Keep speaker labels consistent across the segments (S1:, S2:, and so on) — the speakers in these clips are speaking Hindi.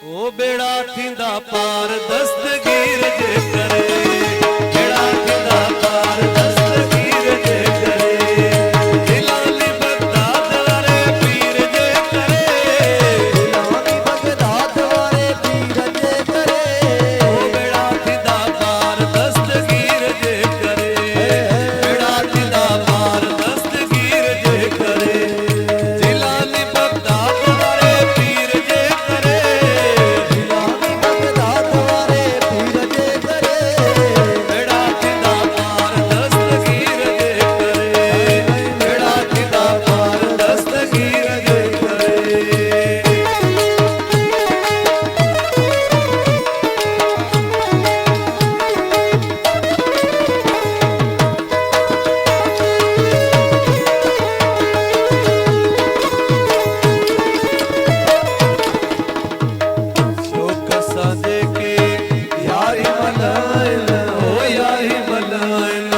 S1: ओ बेड़ा थींदा पार दस्तगीर जे करे, बेड़ा थींदा पार दस्तगीर जे करे, दिलाली बगदाद वाले पीर जे करे,
S2: दिलाली बगदाद वाले पीर जे करे।
S1: ओ बेड़ा थींदा पार दस्तगीर जे करे, बेड़ा थींदा पार दस्तगीर जे करे, दिलाली बगदाद वाले पीर जे करे,
S2: दिलाली बगदाद वाले पीर जे करे।
S1: बेड़ा थींदा पार दस्तगीर जे करे, बेड़ा थींदा पार दस्तगीर जे करे। शोक साजे के यारी मलायल, ओ यारी मलायल,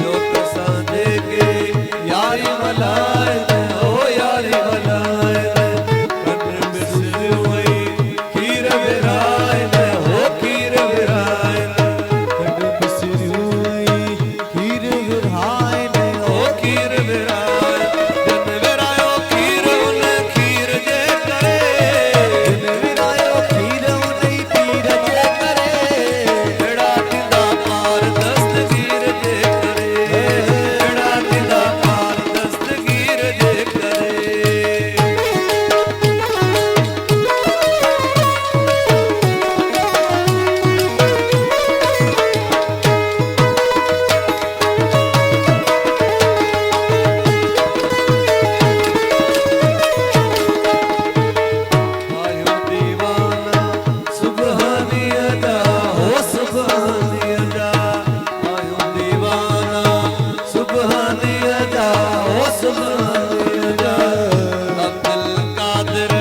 S1: शोक साजे के यारी मलायल, ओ यारी मलायल, कन बिसर वई खीर विरायल, हो खीर विरायल,
S2: कन बिसर वई खीर विरहायल,
S1: हो खीर विरायल, जन विरायो खीर उन खीर जे करे,
S2: जिन विरायो खीर उनई पीर जे करे।
S1: बेड़ा थींदा पार दस्तगीर जे करे, बेड़ा थींदा पार दस्तगीर जे करे। आयो दीवाना सुबहानी अदा, हो सुबहानी अदा, आयो दीवाना सुबहानी अदा, हो सुबहानी अदा, अब्दुल कादिर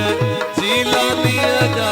S1: जीलानी अदा,